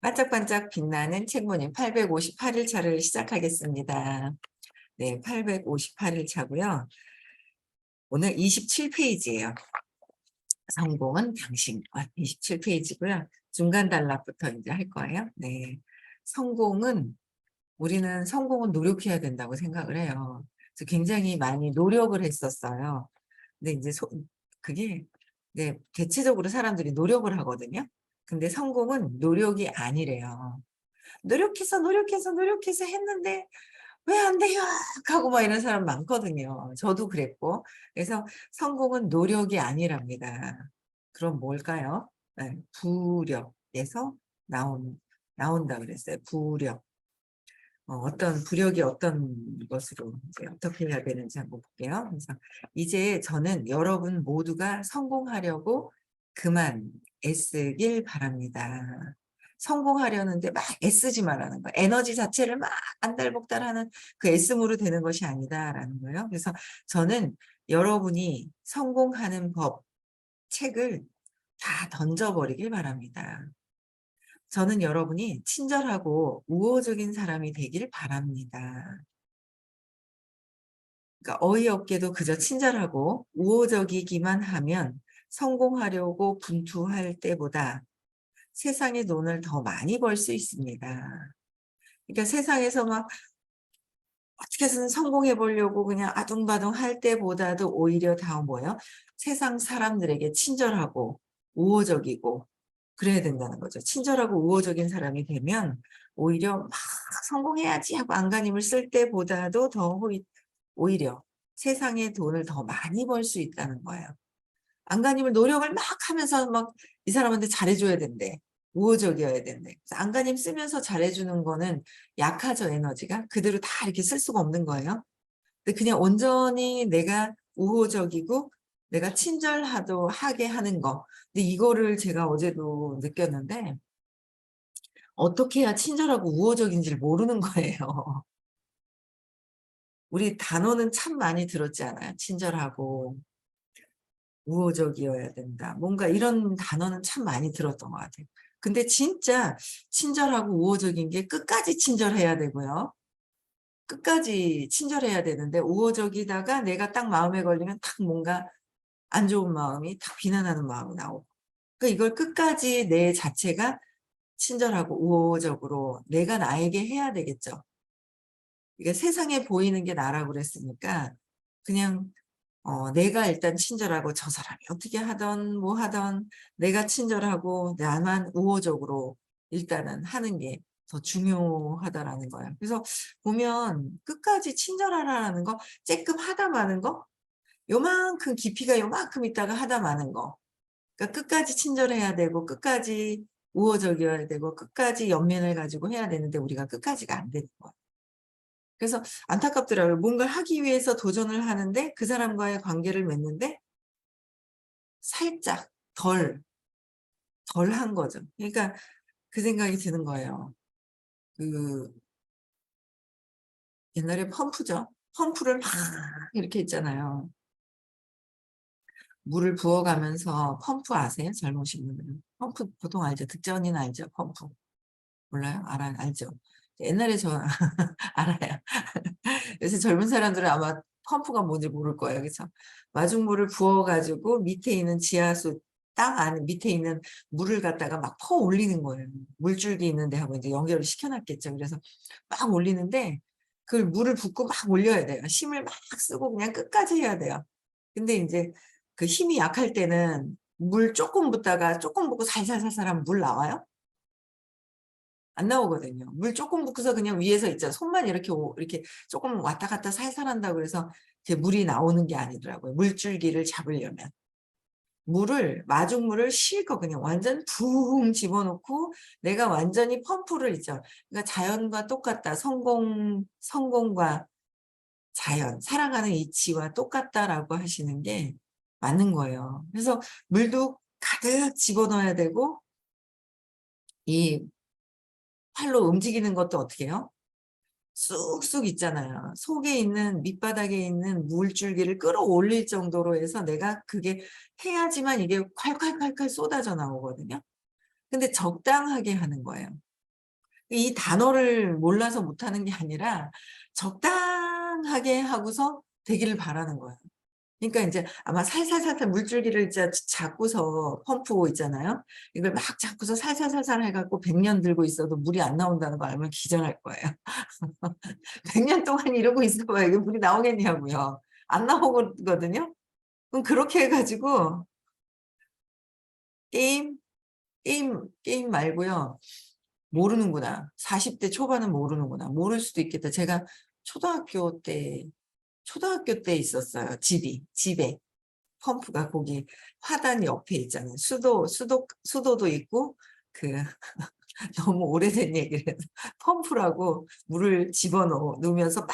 반짝반짝 빛나는 책무님 858일 차를 시작하겠습니다. 네, 858일 차고요. 오늘 27페이지예요. 성공은 당신. 27페이지고요. 중간 단락부터 이제 할 거예요. 네. 우리는 성공은 노력해야 된다고 생각을 해요. 그래서 굉장히 많이 노력을 했었어요. 근데 이제 그게, 네, 대체적으로 사람들이 노력을 하거든요. 근데 성공은 노력이 아니래요. 노력해서 했는데 왜 안 돼요? 하고 막 이런 사람 많거든요. 저도 그랬고. 그래서 성공은 노력이 아니랍니다. 그럼 뭘까요? 네, 부력에서 나온다 그랬어요. 부력. 어떤 부력이 어떤 것으로 이제 어떻게 해야 되는지 한번 볼게요. 그래서 이제 저는 여러분 모두가 성공하려고 그만 애쓰길 바랍니다. 성공하려는데 막 애쓰지 말라는 거예요. 에너지 자체를 막 안달복달하는 그 애씀으로 되는 것이 아니다라는 거예요. 그래서 저는 여러분이 성공하는 법, 책을 다 던져버리길 바랍니다. 저는 여러분이 친절하고 우호적인 사람이 되길 바랍니다. 그러니까 어이없게도 그저 친절하고 우호적이기만 하면 성공하려고 분투할 때보다 세상의 돈을 더 많이 벌 수 있습니다. 그러니까 세상에서 막 어떻게 해서든 성공해 보려고 그냥 아둥바둥 할 때보다도 오히려 다 뭐예요? 세상 사람들에게 친절하고 우호적이고 그래야 된다는 거죠. 친절하고 우호적인 사람이 되면 오히려 막 성공해야지 하고 안간힘을 쓸 때보다도 더 오히려 세상의 돈을 더 많이 벌 수 있다는 거예요. 안간힘을 노력을 막 하면서 막 이 사람한테 잘해줘야 된대. 우호적이어야 된대. 그래서 안간힘 쓰면서 잘해주는 거는 약하죠, 에너지가. 그대로 다 이렇게 쓸 수가 없는 거예요. 근데 그냥 온전히 내가 우호적이고 내가 친절하게 하는 거. 근데 이거를 제가 어제도 느꼈는데 어떻게 해야 친절하고 우호적인지를 모르는 거예요. 우리 단어는 참 많이 들었지 않아요? 친절하고 우호적이어야 된다. 뭔가 이런 단어는 참 많이 들었던 것 같아요. 근데 진짜 친절하고 우호적인 게 끝까지 친절해야 되고요. 끝까지 친절해야 되는데 우호적이다가 내가 딱 마음에 걸리면 딱 뭔가 안 좋은 마음이 딱 비난하는 마음이 나오고. 그러니까 이걸 끝까지 내 자체가 친절하고 우호적으로 내가 나에게 해야 되겠죠. 이게 세상에 보이는 게 나라고 그랬으니까 그냥 내가 일단 친절하고 저 사람이 어떻게 하던 뭐 하던 내가 친절하고 나만 우호적으로 일단은 하는 게 더 중요하다라는 거예요. 그래서 보면 끝까지 친절하라는 거, 쬐끔 하다 마는 거, 요만큼 깊이가 요만큼 있다가 하다 마는 거. 그러니까 끝까지 친절해야 되고 끝까지 우호적이어야 되고 끝까지 연민을 가지고 해야 되는데 우리가 끝까지가 안 되는 거예요. 그래서 안타깝더라고요. 뭔가를 하기 위해서 도전을 하는데 그 사람과의 관계를 맺는데 살짝 덜한 거죠. 그러니까 그 생각이 드는 거예요. 그 옛날에 펌프죠. 펌프를 막 이렇게 했잖아요. 물을 부어가면서 펌프 아세요? 젊으신 분들은. 펌프 보통 알죠? 득자 언니는 알죠? 펌프. 몰라요? 알죠? 옛날에 저 알아요. 요새 젊은 사람들은 아마 펌프가 뭔지 모를 거예요. 그래서 마중물을 부어 가지고 밑에 있는 지하수 땅 안에 밑에 있는 물을 갖다가 막 퍼 올리는 거예요. 물줄기 있는 데 하고 이제 연결을 시켜 놨겠죠. 그래서 막 올리는데 그걸 물을 붓고 막 올려야 돼요. 힘을 막 쓰고 그냥 끝까지 해야 돼요. 근데 인제 그 힘이 약할 때는 물 쪼끔 붓다가 쪼끔 붓고 살살살살 하면 물 나와요? 안 나오거든요. 물 조금 붓고서 그냥 위에서 있죠. 손만 이렇게 조금 왔다 갔다 살살 한다고 해서 이렇게 물이 나오는 게 아니더라고요. 물줄기를 잡으려면. 마중물을 실컷 그냥 완전 붕 집어넣고 내가 완전히 펌프를 있죠. 그러니까 자연과 똑같다. 성공과 자연, 살아가는 이치와 똑같다라고 하시는 게 맞는 거예요. 그래서 물도 가득 집어넣어야 되고 이 팔로 움직이는 것도 어떻게 해요? 쑥쑥 있잖아요. 속에 있는 밑바닥에 있는 물줄기를 끌어올릴 정도로 해서 내가 그게 해야지만 이게 콸콸콸콸 쏟아져 나오거든요. 근데 적당하게 하는 거예요. 이 단어를 몰라서 못하는 게 아니라 적당하게 하고서 되기를 바라는 거예요. 그러니까 인제 아마 살살살살 물줄기를 진짜 잡고서 펌프 있잖아요. 이걸 막 잡고서 살살살살 해 갖고 100년 들고 있어도 물이 안 나온다는 거 알면 기절할 거예요. 100년 동안 이러고 있어 봐요. 이게 물이 나오겠냐고요. 안 나오거든요. 그럼 그렇게 해 가지고 게임, 게임 말고요. 모르는구나. 40대 초반은 모르는구나. 모를 수도 있겠다. 제가 초등학교 때 있었어요, 집에. 펌프가 거기 화단 옆에 있잖아요. 수도도 있고 그 너무 오래된 얘기를 해서 펌프라고 물을 놓으면서 막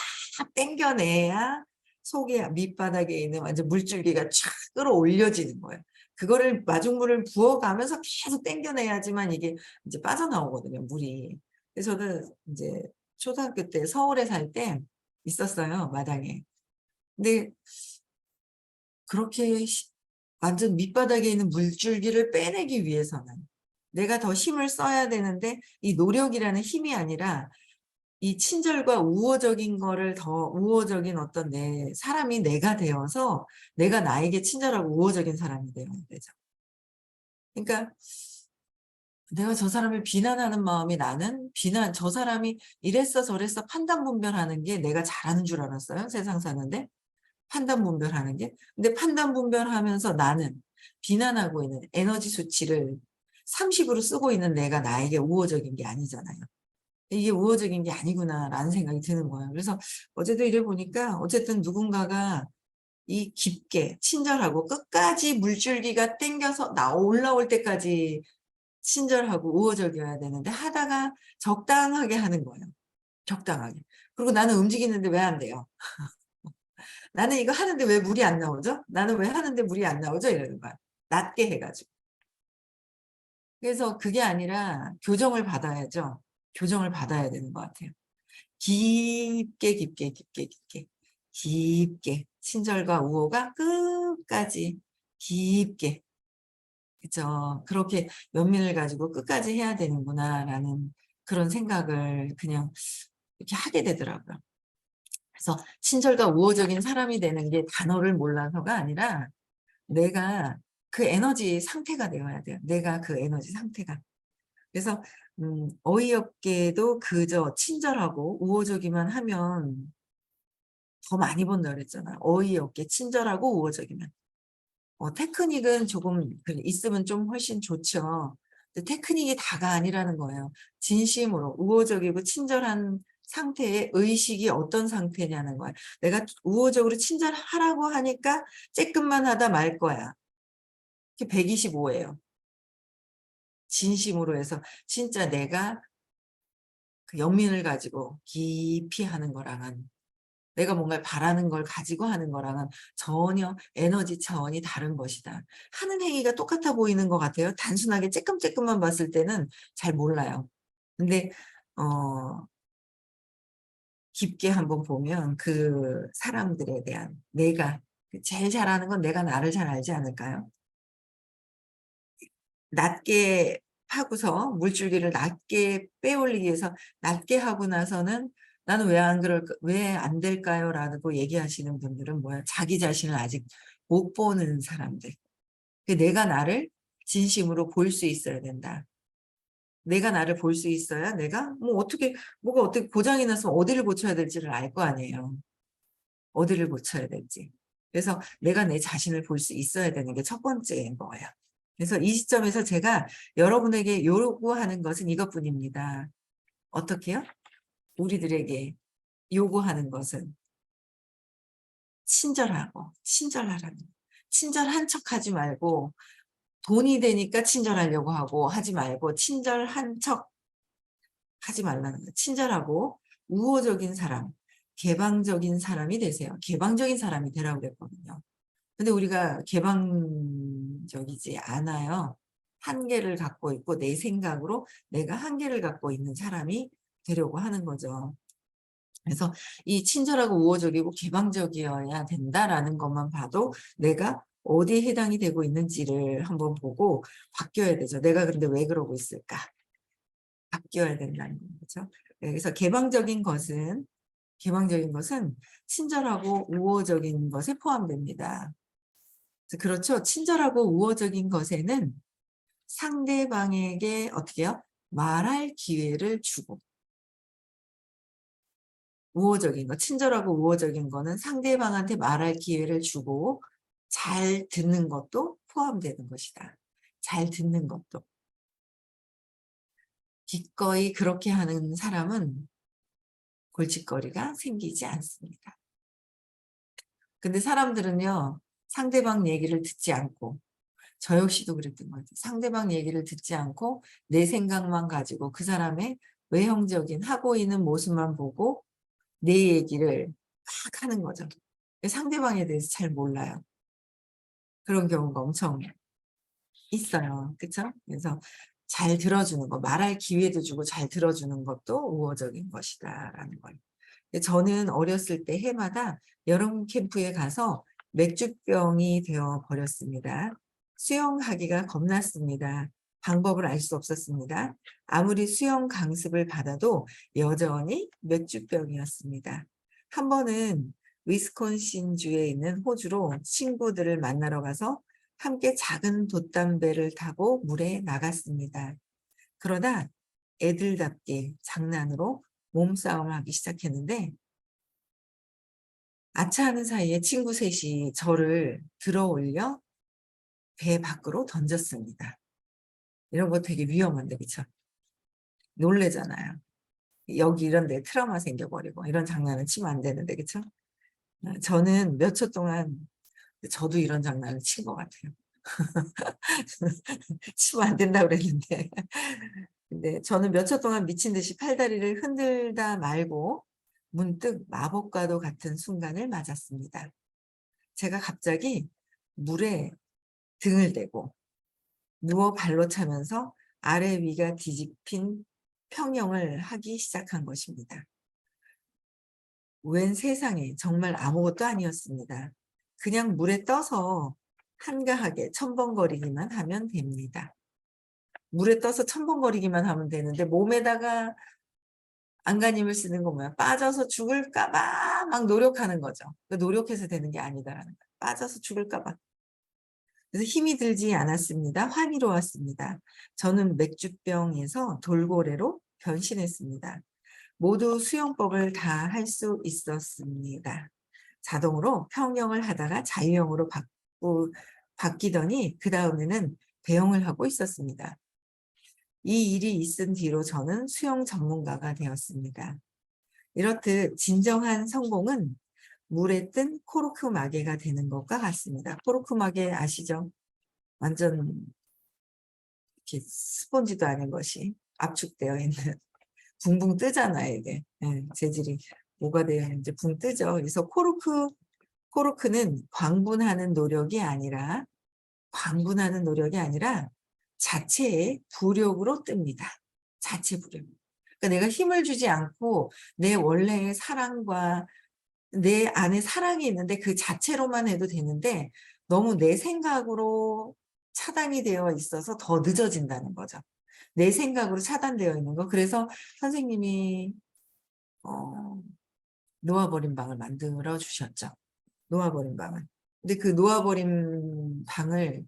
당겨내야 속에 밑바닥에 있는 완전 물줄기가 촥 끌어올려지는 거예요. 그거를 마중물을 부어가면서 계속 당겨내야지만 이게 이제 빠져나오거든요, 물이. 그래서 저는 인제 초등학교 때 서울에 살 때 있었어요, 마당에. 근데 그렇게 완전 밑바닥에 있는 물줄기를 빼내기 위해서는 내가 더 힘을 써야 되는데 이 노력이라는 힘이 아니라 이 친절과 우호적인 어떤 사람이 내가 되어서 내가 나에게 친절하고 우호적인 사람이 되어야 되죠. 그러니까 내가 저 사람을 비난하는 마음이 나는 저 사람이 이랬어 저랬어 판단 분별하는 게 내가 잘하는 줄 알았어요, 세상 사는데. 판단 분별하는 게. 근데 판단 분별하면서 나는 비난하고 있는 에너지 수치를 30으로 쓰고 있는 내가 나에게 우호적인 게 아니잖아요. '이게 우호적인 게 아니구나.'라는 생각이 드는 거예요. 그래서 어제도 이래 보니까 어쨌든 누군가가 이 깊게 친절하고 끝까지 물줄기가 땡겨서 올라올 때까지 친절하고 우호적이어야 되는데 하다가 적당하게 하는 거예요, 적당하게. 그리고 나는 움직이는데 왜 안 돼요? '나는 이거 하는데 왜 물이 안 나오죠? 나는 왜 하는데 물이 안 나오죠?' 이러는 거야. 낮게 해 가지고. 그래서 그게 아니라 교정을 받아야죠. 교정을 받아야 되는 것 같아요. 깊게, 깊게, 깊게, 깊게, 깊게 친절과 우호가 끝까지 깊게 그죠. 그렇게 연민을 가지고 '끝까지 해야 되는구나.'라는 그런 생각을 그냥 이렇게 하게 되더라고요. 그래서 친절과 우호적인 사람이 되는 게 단어를 몰라서가 아니라 내가 그 에너지 상태가 되어야 돼요. 내가 그 에너지 상태가. 그래서 어이없게도 그저 친절하고 우호적이만 하면 더 많이 번다 그랬잖아요. 어이없게 친절하고 우호적이면. 테크닉은 조금 있으면 좀 훨씬 좋죠. 근데 테크닉이 다가 아니라는 거예요. 진심으로 우호적이고 친절한 상태의 의식이 어떤 상태냐는 거예요. 내가 우호적으로 친절하라고 하니까 쬐끔만 하다 말 거야. 그게 125 예요. 진심으로 해서 진짜 내가 그 연민을 가지고 깊이 하는 거랑은 내가 뭔가를 바라는 걸 가지고 하는 거랑은 전혀 에너지 차원이 다른 것이다. 하는 행위가 똑같아 보이는 것 같아요. 단순하게 쬐끔쬐끔만 봤을 때는 잘 몰라요. 근데 어 깊게 한번 보면 그 사람들에 대한 내가 제일 잘하는 건 내가 나를 잘 알지 않을까요? 낮게 하고서 물줄기를 낮게 빼올리기 위해서 낮게 하고 나서는 "나는 왜 안 될까요?"라고 얘기하시는 분들은 뭐야? 자기 자신을 아직 못 보는 사람들. 내가 나를 진심으로 볼 수 있어야 된다. 내가 나를 볼 수 있어야 내가 뭐가 어떻게 고장이 나서 어디를 고쳐야 될지를 알 거 아니에요. 어디를 고쳐야 될지. 그래서 내가 내 자신을 볼 수 있어야 되는 게 첫 번째인 거예요. 그래서 이 시점에서 제가 여러분에게 요구하는 것은 이것뿐입니다. 어떻게요? 우리들에게 요구하는 것은 친절하라는 거. 친절한 척하지 말고 돈이 되니까 친절하려고 하지 말고 친절한 척 하지 말라는 거예요. 친절하고 우호적인 사람, 개방적인 사람이 되세요. 개방적인 사람이 되라고 그랬거든요. 근데 우리가 개방적이지 않아요. 한계를 갖고 있고 내 생각으로 내가 한계를 갖고 있는 사람이 되려고 하는 거죠. 그래서 이 친절하고 우호적이고 개방적이어야 된다라는 것만 봐도 내가 어디에 해당이 되고 있는지를 한번 보고 바뀌어야 되죠. '내가 근데 왜 그러고 있을까?' 바뀌어야 된다는 거죠. 그래서 개방적인 것은 친절하고 우호적인 것에 포함됩니다. 그렇죠. 친절하고 우호적인 것에는 상대방에게 어떻게 해요? 말할 기회를 주고, 친절하고 우호적인 거는 상대방한테 말할 기회를 주고 잘 듣는 것도 포함되는 것이다. 잘 듣는 것도. 기꺼이 그렇게 하는 사람은 골칫거리가 생기지 않습니다. 근데 사람들은요, 상대방 얘기를 듣지 않고, 저 역시도 그랬던 것 같아요. 상대방 얘기를 듣지 않고 내 생각만 가지고 그 사람의 외형적인 하고 있는 모습만 보고 내 얘기를 막 하는 거죠. 상대방에 대해서 잘 몰라요. 그런 경우가 엄청 있어요. 그쵸? 그래서 잘 들어주는 거, 말할 기회도 주고 잘 들어주는 것도 우호적인 것이다라는 거예요. 저는 어렸을 때 해마다 여름 캠프에 가서 맥주병이 되어 버렸습니다. 수영하기가 겁났습니다. 방법을 알 수 없었습니다. 아무리 수영 강습을 받아도 여전히 맥주병이었습니다. 한 번은 위스콘신주에 있는 호주로 친구들을 만나러 가서 함께 작은 돛담배를 타고 물에 나갔습니다. 그러다 애들답게 장난으로 몸싸움을 하기 시작했는데 아차하는 사이에 친구 셋이 저를 들어 올려 배 밖으로 던졌습니다. 이런 거 되게 위험한데 그쵸? 놀래잖아요. 여기 이런 데 트라우마 생겨버리고 이런 장난을 치면 안 되는데 그쵸? 저는 몇 초 동안 저도 이런 장난을 친 것 같아요. 치면 안 된다고 그랬는데 근데 저는 몇 초 동안 미친 듯이 팔다리를 흔들다 말고 문득 마법과도 같은 순간을 맞았습니다. 제가 갑자기 물에 등을 대고 누워 발로 차면서 아래 위가 뒤집힌 평영을 하기 시작한 것입니다. 웬 세상에 정말 아무것도 아니었습니다. 그냥 물에 떠서 한가하게 첨벙거리기만 하면 됩니다. 물에 떠서 첨벙거리기만 하면 되는데 몸에다가 안간힘을 쓰는 건 뭐야? 빠져서 죽을까 봐 막 노력하는 거죠. 노력해서 되는 게 아니다라는 거예요. 빠져서 죽을까 봐. 그래서 힘이 들지 않았습니다. 환희로웠습니다. 저는 맥주병에서 돌고래로 변신했습니다. 모두 수영법을 다 할 수 있었습니다. 자동으로 평영을 하다가 자유형으로 바뀌더니 그 다음에는 배영을 하고 있었습니다. 이 일이 있은 뒤로 저는 수영 전문가가 되었습니다. 이렇듯 진정한 성공은 물에 뜬 코르크 마개가 되는 것과 같습니다. 코르크 마개 아시죠? 완전 이렇게 스펀지도 아닌 것이 압축되어 있는 붕붕 뜨잖아요. 이게 재질이 뭐가 되어 있는지 붕 뜨죠. 그래서 코르크는 광분하는 노력이 아니라 자체의 부력으로 뜹니다. 자체 부력. 그러니까 내가 힘을 주지 않고 내 원래의 사랑과 내 안에 사랑이 있는데 그 자체로만 해도 되는데 너무 내 생각으로 차단이 되어 있어서 더 늦어진다는 거죠. 내 생각으로 차단되어 있는 거. 그래서 선생님이 놓아버린 방을 만들어 주셨죠. 놓아버린 방을. 근데 그 놓아버린 방을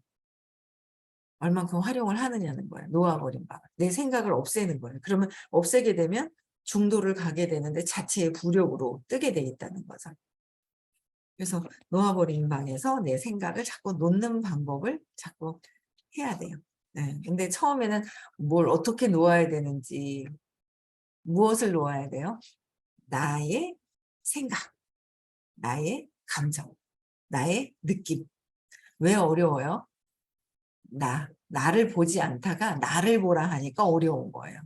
얼만큼 활용을 하느냐는 거예요. 놓아버린 방을. 내 생각을 없애는 거예요. 그러면 없애게 되면 중도를 가게 되는데 자체의 부력으로 뜨게 돼 있다는 거죠. 그래서 놓아버린 방에서 내 생각을 자꾸 놓는 방법을 자꾸 해야 돼요. 네. 근데 처음에는 뭘 어떻게 놓아야 되는지, 무엇을 놓아야 돼요? 나의 생각, 나의 감정, 나의 느낌. 왜 어려워요? 나를 보지 않다가 나를 보라 하니까 어려운 거예요.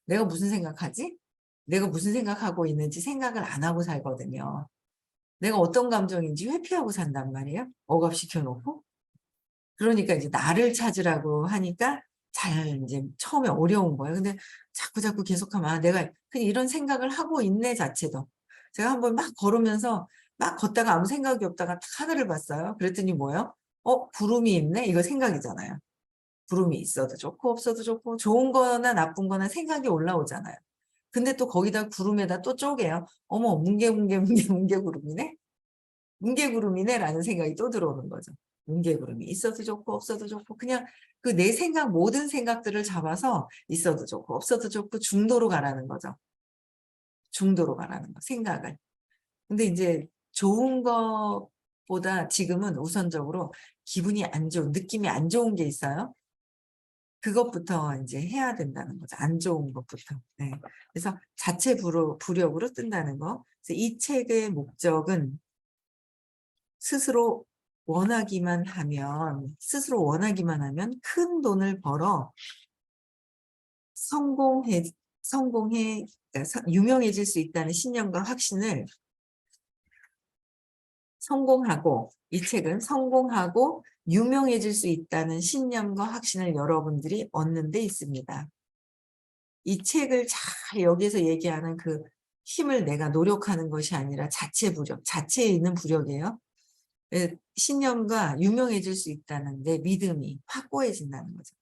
내가 무슨 생각하지? 내가 무슨 생각하고 있는지 생각을 안 하고 살거든요. 내가 어떤 감정인지 회피하고 산단 말이에요. 억압시켜 놓고. 그러니까 이제 나를 찾으라고 하니까 잘 이제 처음에 어려운 거예요. 근데 자꾸자꾸 계속하면 아, 내가 그냥 이런 생각을 하고 있네 자체도. 제가 한번 막 걸으면서 막 걷다가 아무 생각이 없다가 딱 하늘을 봤어요. 그랬더니 뭐예요? 구름이 있네? 이거 생각이잖아요. 구름이 있어도 좋고 없어도 좋고 좋은 거나 나쁜 거나 생각이 올라오잖아요. 근데 또 거기다 구름에다 또 쪼개요. 어머 뭉게구름이네? 뭉게구름이네라는 생각이 또 들어오는 거죠. 뭉게구름이 있어도 좋고 없어도 좋고 그냥 그 내 생각 모든 생각들을 잡아서 있어도 좋고 없어도 좋고 중도로 가라는 거죠. 중도로 가라는 거 생각을. 근데 이제 좋은 것보다 지금은 우선적으로 기분이 안 좋은 느낌이 안 좋은 게 있어요. 그것부터 이제 해야 된다는 거죠. 안 좋은 것부터. 네. 그래서 자체 부력으로 뜬다는 거. 그래서 이 책의 목적은 스스로 원하기만 하면 큰 돈을 벌어 성공해 성공해 그러니까 유명해질 수 있다는 신념과 확신을 이 책은 성공하고 유명해질 수 있다는 신념과 확신을 여러분들이 얻는 데 있습니다. 이 책을 잘 여기에서 얘기하는 그 힘을 내가 노력하는 것이 아니라 자체 부력, 자체에 있는 부력이에요. 신념과 유명해질 수 있다는 내 믿음이 확고해진다는 거죠.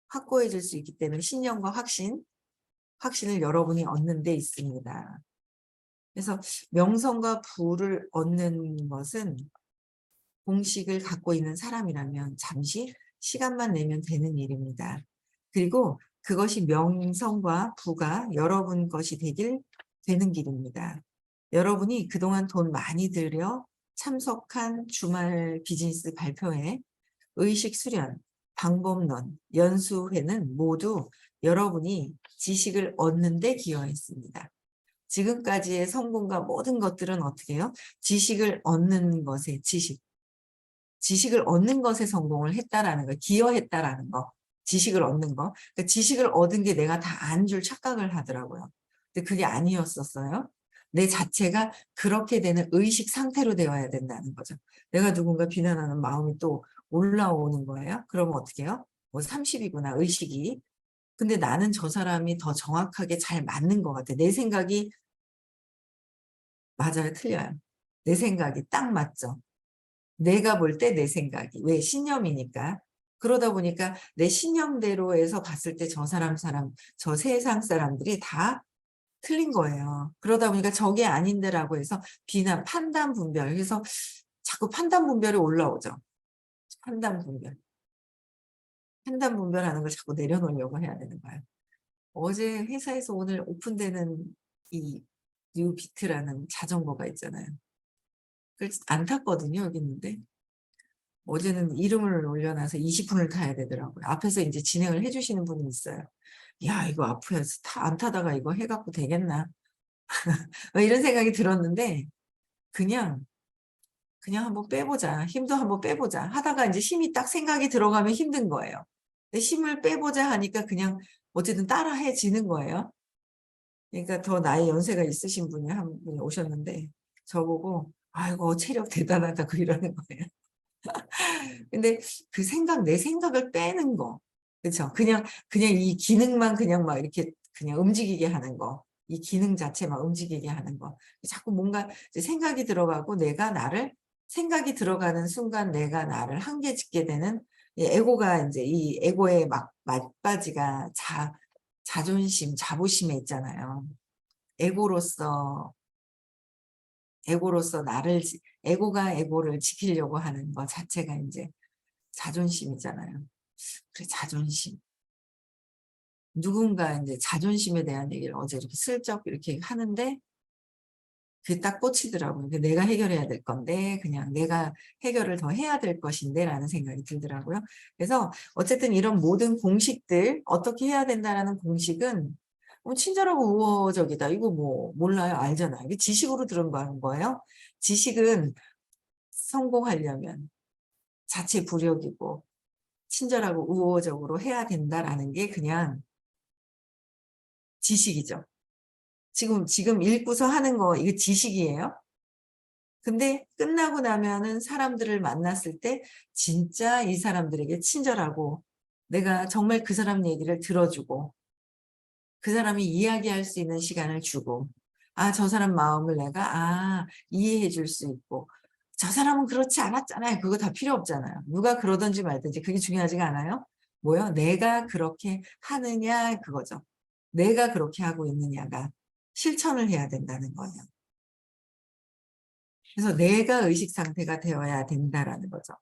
확고해질 수 있기 때문에 신념과 확신을 여러분이 얻는 데 있습니다. 그래서 명성과 부를 얻는 것은 공식을 갖고 있는 사람이라면 잠시 시간만 내면 되는 일입니다. 그리고 그것이 명성과 부가 여러분 것이 되는 길입니다. 여러분이 그동안 돈 많이 들여 참석한 주말 비즈니스 발표회, 의식 수련, 방법론, 연수회는 모두 여러분이 지식을 얻는 데 기여했습니다. 지금까지의 성공과 모든 것들은 어떻게 해요? 지식을 얻는 것에 지식을 얻는 것에 성공을 했다라는 거, 기여했다라는 거, 지식을 얻는 거. 그러니까 지식을 얻은 게 내가 다 안 줄 착각을 하더라고요. 근데 그게 아니었었어요. 내 자체가 그렇게 되는 의식 상태로 되어야 된다는 거죠. 내가 누군가 비난하는 마음이 또 올라오는 거예요. 그러면 어떻게 해요? 뭐 30이구나, 의식이. 근데 나는 저 사람이 더 정확하게 잘 맞는 것 같아. 내 생각이 맞아요, 틀려요. 내 생각이 딱 맞죠. 내가 볼 때 내 생각이. 왜? 신념이니까. 그러다 보니까 내 신념대로 해서 봤을 때 저 세상 사람들이 다 틀린 거예요. 그러다 보니까 저게 아닌데라고 해서 판단 분별. 그래서 자꾸 판단 분별이 올라오죠. 판단 분별. 판단 분별하는 걸 자꾸 내려놓으려고 해야 되는 거예요. 어제 회사에서 오늘 오픈되는 이 뉴비트라는 자전거가 있잖아요. 그걸 안 탔거든요, 여기 있는데. 어제는 이름을 올려놔서 20분을 타야 되더라고요. 앞에서 이제 진행을 해주시는 분이 있어요. 야, 이거 앞에서 안 타다가 이거 해갖고 되겠나? 이런 생각이 들었는데, 그냥 한번 빼보자. 힘도 한번 빼보자. 하다가 이제 힘이 딱 생각이 들어가면 힘든 거예요. 근데 힘을 빼보자 하니까 그냥 어쨌든 따라해지는 거예요. 그러니까 더 나이 연세가 있으신 분이 한 분이 오셨는데, 저보고, 아이고, 체력 대단하다고 이러는 거예요. 근데 내 생각을 빼는 거. 그쵸? 그냥 이 기능만 그냥 막 이렇게 그냥 움직이게 하는 거. 이 기능 자체만 움직이게 하는 거. 자꾸 뭔가 생각이 들어가고 생각이 들어가는 순간 내가 나를 한계 짓게 되는 이 에고가 이제 이 에고의 맞바지가 자존심, 자부심에 있잖아요. 에고로서 에고가 에고를 지키려고 하는 것 자체가 이제 자존심이잖아요. 그래, 자존심. 누군가 이제 자존심에 대한 얘기를 어제 이렇게 슬쩍 이렇게 하는데 그게 딱 꽂히더라고요. 내가 해결해야 될 건데 그냥 내가 해결을 더 해야 될 것인데 라는 생각이 들더라고요. 그래서 어쨌든 이런 모든 공식들 어떻게 해야 된다라는 공식은 친절하고 우호적이다. 이거 뭐 몰라요? 알잖아요. 이게 지식으로 들은 거예요. 지식은 성공하려면 자체 부력이고 친절하고 우호적으로 해야 된다라는 게 그냥 지식이죠. 지금 읽고서 하는 거 이게 지식이에요. 근데 끝나고 나면은 사람들을 만났을 때 진짜 이 사람들에게 친절하고 내가 정말 그 사람 얘기를 들어주고 그 사람이 이야기할 수 있는 시간을 주고 저 사람 마음을 내가 이해해 줄 수 있고 저 사람은 그렇지 않았잖아요. 그거 다 필요 없잖아요. 누가 그러든지 말든지 그게 중요하지가 않아요. 뭐요? 내가 그렇게 하느냐 그거죠. 내가 그렇게 하고 있느냐가 실천을 해야 된다는 거예요. 그래서 내가 의식 상태가 되어야 된다라는 거죠.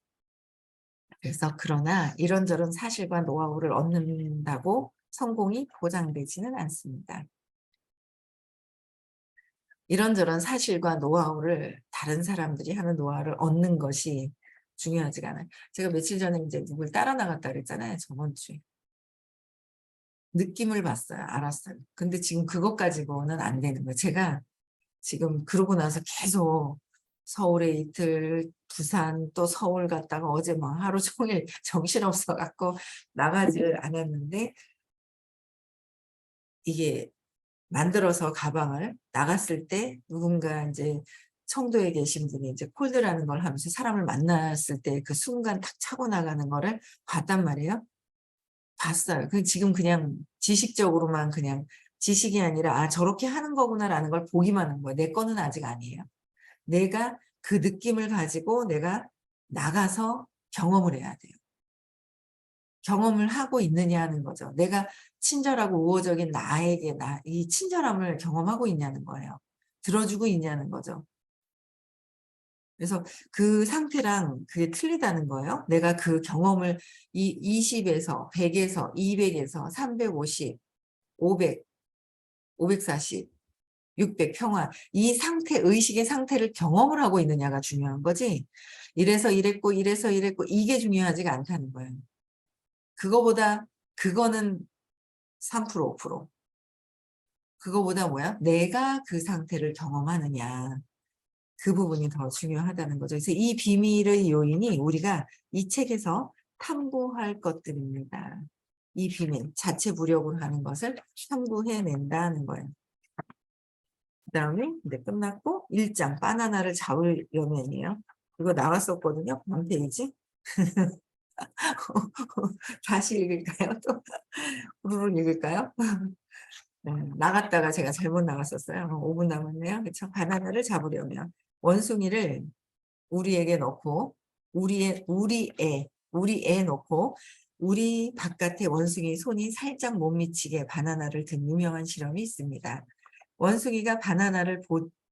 그래서 그러나 이런저런 사실과 노하우를 얻는다고 성공이 보장되지는 않습니다. 이런저런 사실과 노하우를 다른 사람들이 하는 노하우를 얻는 것이 중요하지가 않아요. 제가 며칠 전에 이제 누굴 따라 나갔다 그랬잖아요. 저번 주에. 느낌을 봤어요. 알았어요. 근데 지금 그것 가지고는 안 되는 거예요. 제가 지금 그러고 나서 계속 서울에 이틀, 부산 또 서울 갔다가 어제 막 하루 종일 정신없어 갖고 나가지를 않았는데 이게 만들어서 가방을 나갔을 때 누군가 이제 청도에 계신 분이 이제 콜드라는 걸 하면서 사람을 만났을 때 그 순간 탁 차고 나가는 거를 봤단 말이에요. 봤어요. 그 지금 그냥 지식적으로만 그냥 지식이 아니라 '아 저렇게 하는 거구나.'라는 걸 보기만 한 거예요. 내 거는 아직 아니에요. 내가 그 느낌을 가지고 내가 나가서 경험을 해야 돼요. 경험을 하고 있느냐 하는 거죠. 내가 친절하고 우호적인 나에게 이 친절함을 경험하고 있냐는 거예요. 들어주고 있냐는 거죠. 그래서 그 상태랑 그게 틀리다는 거예요. 내가 그 경험을 20에서 100에서 200에서 350, 500, 540, 600 평화 이 상태 의식의 상태를 경험을 하고 있느냐가 중요한 거지. 이래서 이랬고 이래서 이랬고 이게 중요하지가 않다는 거예요. 그거보다 그거는 3% 5% 그거보다 뭐야? 내가 그 상태를 경험하느냐. 그 부분이 더 중요하다는 거죠. 그래서 이 비밀의 요인이 우리가 이 책에서 탐구할 것들입니다. 이 비밀, 자체 무력으로 하는 것을 탐구해낸다는 거예요. 그다음에 이제 끝났고 1장 바나나를 잡으려면이에요. 이거 나왔었거든요. 한 페이지. 다시 읽을까요? 또 후루룩 읽을까요? 네, 나갔다가 제가 잘못 나갔었어요. 5분 남았네요. 그쵸? 바나나를 잡으려면 원숭이를 우리에게 넣고 우리애 놓고 우리 바깥에 원숭이 손이 살짝 못 미치게 바나나를 든 유명한 실험이 있습니다. 원숭이가 바나나를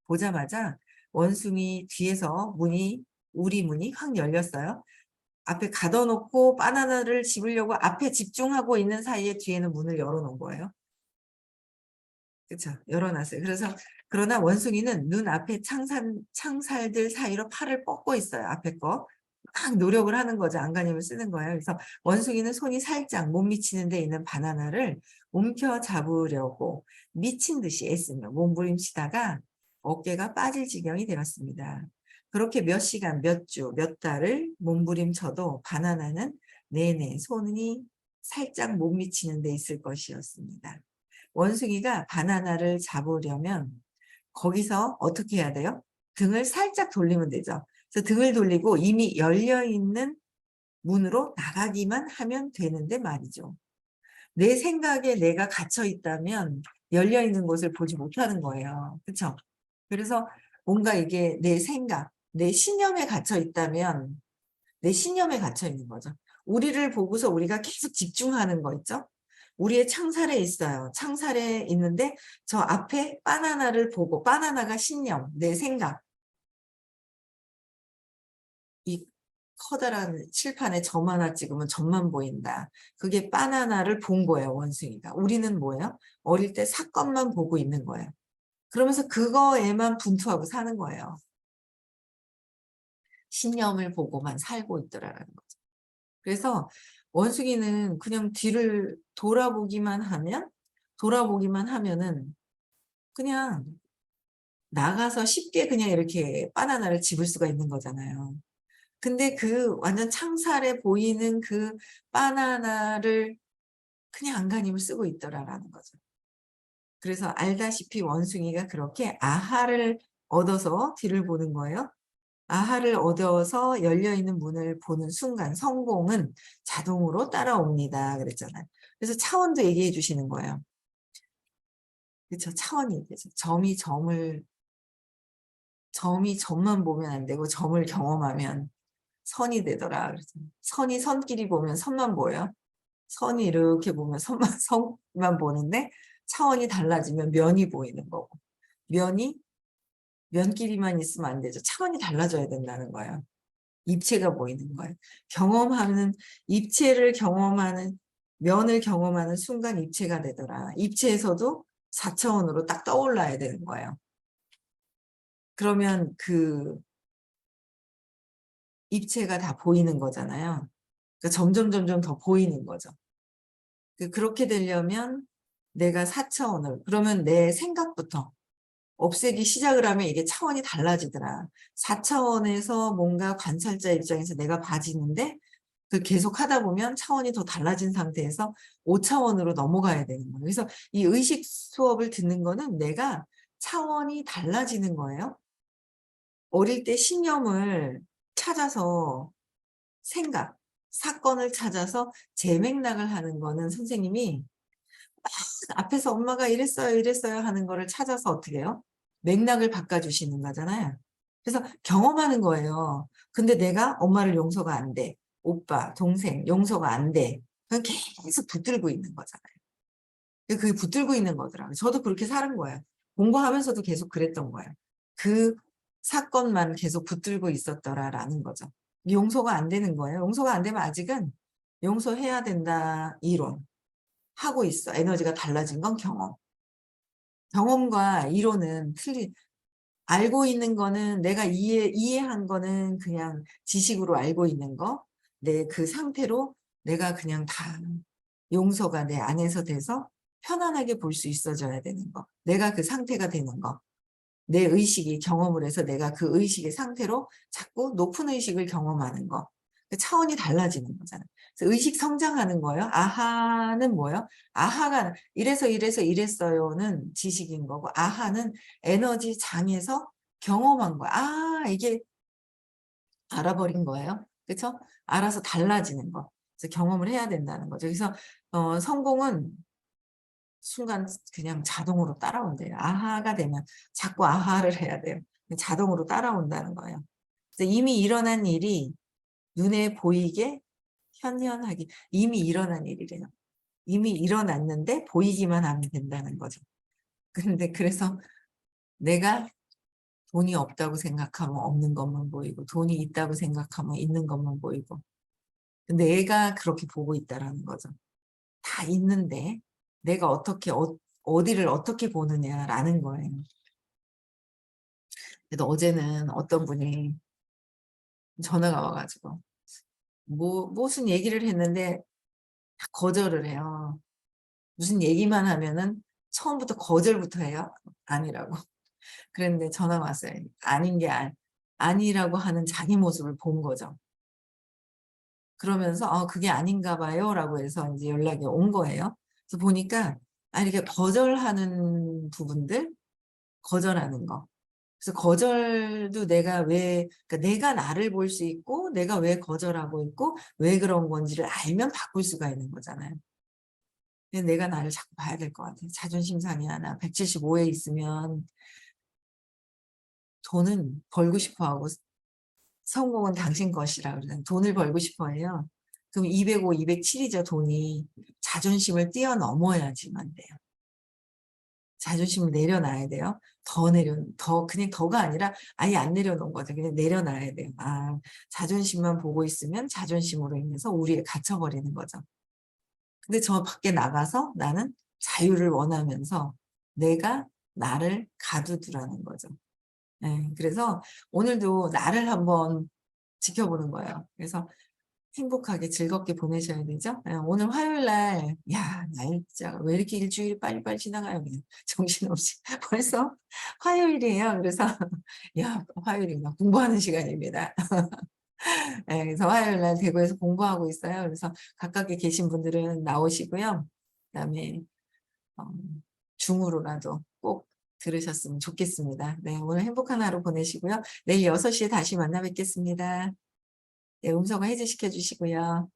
보자마자 원숭이 뒤에서 우리 문이 확 열렸어요. 앞에 가둬놓고 바나나를 집으려고 앞에 집중하고 있는 사이에 뒤에는 문을 열어놓은 거예요. 그쵸. 열어놨어요. 그러나 원숭이는 눈앞에 창살들 사이로 팔을 뻗고 있어요. 앞에 거. 막 노력을 하는 거죠. 안간힘을 쓰는 거예요. 그래서 원숭이는 손이 살짝 못 미치는 데 있는 바나나를 움켜잡으려고 미친 듯이 애쓰며 몸부림치다가 어깨가 빠질 지경이 되었습니다. 그렇게 몇 시간, 몇 주, 몇 달을 몸부림쳐도 바나나는 내내 손이 살짝 못 미치는 데 있을 것이었습니다. 원숭이가 바나나를 잡으려면 거기서 어떻게 해야 돼요? 등을 살짝 돌리면 되죠. 그래서 등을 돌리고 이미 열려있는 문으로 나가기만 하면 되는데 말이죠. 내 생각에 내가 갇혀 있다면 열려있는 곳을 보지 못하는 거예요. 그렇죠? 그래서 뭔가 이게 내 생각, 내 신념에 갇혀 있다면 내 신념에 갇혀 있는 거죠. 우리를 보고서 우리가 계속 집중하는 거 있죠? 우리의 창살에 있어요. 창살에 있는데 저 앞에 바나나를 보고 바나나가 신념, 내 생각. 이 커다란 칠판에 점 하나 찍으면 점만 보인다. 그게 바나나를 본 거예요, 원숭이가. 우리는 뭐예요? 어릴 때 사건만 보고 있는 거예요. 그러면서 그거에만 분투하고 사는 거예요. 신념을 보고만 살고 있더라라는 거죠. 그래서 원숭이는 그냥 뒤를 돌아보기만 하면은 그냥 나가서 쉽게 그냥 이렇게 바나나를 집을 수가 있는 거잖아요. 근데 그 완전 창살에 보이는 그 바나나를 그냥 안간힘을 쓰고 있더라라는 거죠. 그래서 알다시피 원숭이가 그렇게 아하를 얻어서 뒤를 보는 거예요. 아하를 얻어서 열려있는 문을 보는 순간 성공은 자동으로 따라옵니다. 그랬잖아요. 그래서 차원도 얘기해 주시는 거예요. 그렇죠. 차원이 얘기죠. 점이 점만 보면 안 되고 점을 경험하면 선이 되더라. 그래서 선이 선끼리 보면 선만 보여요. 선이 이렇게 보면 선만 보는데 차원이 달라지면 면이 보이는 거고, 면이 면끼리만 있으면 안 되죠. 차원이 달라져야 된다는 거예요. 입체가 보이는 거예요. 경험하는, 입체를 경험하는, 면을 경험하는 순간 입체가 되더라. 입체에서도 4차원으로 딱 떠올라야 되는 거예요. 그러면 그 입체가 다 보이는 거잖아요. 그러니까 점점 더 보이는 거죠. 그렇게 되려면 내가 4차원을, 그러면 내 생각부터 없애기 시작을 하면 이게 차원이 달라지더라. 4차원에서 뭔가 관찰자 입장에서 내가 봐지는데 계속 하다 보면 차원이 더 달라진 상태에서 5차원으로 넘어가야 되는 거예요. 그래서 이 의식 수업을 듣는 거는 내가 차원이 달라지는 거예요. 어릴 때 신념을 찾아서 생각, 사건을 찾아서 재맥락을 하는 거는 선생님이 앞에서 엄마가 이랬어요, 이랬어요 하는 거를 찾아서 어떻게 해요? 맥락을 바꿔주시는 거잖아요. 그래서 경험하는 거예요. 근데 내가 엄마를 용서가 안 돼. 오빠, 동생 용서가 안 돼. 그건 계속 붙들고 있는 거잖아요. 그게 붙들고 있는 거더라고요. 저도 그렇게 사는 거예요. 공부하면서도 계속 그랬던 거예요. 그 사건만 계속 붙들고 있었더라라는 거죠. 용서가 안 되는 거예요. 용서가 안 되면 아직은 용서해야 된다 이론 하고 있어. 에너지가 달라진 건 경험. 경험과 이론은 알고 있는 거는 내가 이해한 거는 그냥 지식으로 알고 있는 거, 내 그 상태로 내가 그냥 다 용서가 내 안에서 돼서 편안하게 볼 수 있어져야 되는 거. 내가 그 상태가 되는 거. 내 의식이 경험을 해서 내가 그 의식의 상태로 자꾸 높은 의식을 경험하는 거. 차원이 달라지는 거잖아요. 그래서 의식 성장하는 거예요. 아하는 뭐예요? 아하가 이래서 이랬어요는 지식인 거고, 아하는 에너지 장에서 경험한 거야. 아, 이게 알아버린 거예요. 그렇죠? 알아서 달라지는 거. 그래서 경험을 해야 된다는 거죠. 그래서 성공은 순간 그냥 자동으로 따라온대요. 아하가 되면 자꾸 아하를 해야 돼요. 자동으로 따라온다는 거예요. 그래서 이미 일어난 일이 눈에 보이게 현현하게 이미 일어난 일이래요. 이미 일어났는데 보이기만 하면 된다는 거죠. 근데 그래서 내가 돈이 없다고 생각하면 없는 것만 보이고, 돈이 있다고 생각하면 있는 것만 보이고, 내가 그렇게 보고 있다라는 거죠. 다 있는데 내가 어디를 어떻게 보느냐라는 거예요. 그래서 어제는 어떤 분이 전화가 와가지고 무슨 얘기를 했는데 다 거절을 해요. 무슨 얘기만 하면은 처음부터 거절부터 해요. 아니라고. 그랬는데 전화 왔어요. 아닌 게 아니라고 하는 자기 모습을 본 거죠. 그러면서 그게 아닌가 봐요 라고 해서 이제 연락이 온 거예요. 그래서 보니까 이렇게 거절하는 부분들, 거절하는 거. 그래서 거절도 그러니까 내가 나를 볼 수 있고, 내가 왜 거절하고 있고, 왜 그런 건지를 알면 바꿀 수가 있는 거잖아요. 근데 내가 나를 자꾸 봐야 될 것 같아요. 자존심 상해 하나, 175에 있으면 돈은 벌고 싶어 하고, 성공은 당신 것이라 그러잖아요. 돈을 벌고 싶어 해요. 그럼 205, 207이죠, 돈이. 자존심을 뛰어넘어야지만 돼요. 자존심을 내려놔야 돼요. 그냥 더가 아니라 아예 안 내려놓은 거죠. 그냥 내려놔야 돼요. 자존심만 보고 있으면 자존심으로 인해서 우리에 갇혀버리는 거죠. 근데 저 밖에 나가서 나는 자유를 원하면서 내가 나를 가두두라는 거죠. 네, 그래서 오늘도 나를 한번 지켜보는 거예요. 그래서 행복하게 즐겁게 보내셔야 되죠. 오늘 화요일 날, 야, 날짜 왜 이렇게 일주일이 빨리빨리 지나가요? 그냥 정신없이. 벌써 화요일이에요. 그래서, 야, 화요일이구나. 공부하는 시간입니다. 네, 그래서 화요일 날 대구에서 공부하고 있어요. 그래서 가깝게 계신 분들은 나오시고요. 그다음에 어, 줌으로라도 꼭 들으셨으면 좋겠습니다. 네, 오늘 행복한 하루 보내시고요. 내일 6시에 다시 만나 뵙겠습니다. 네, 음성화 해제시켜 주시고요.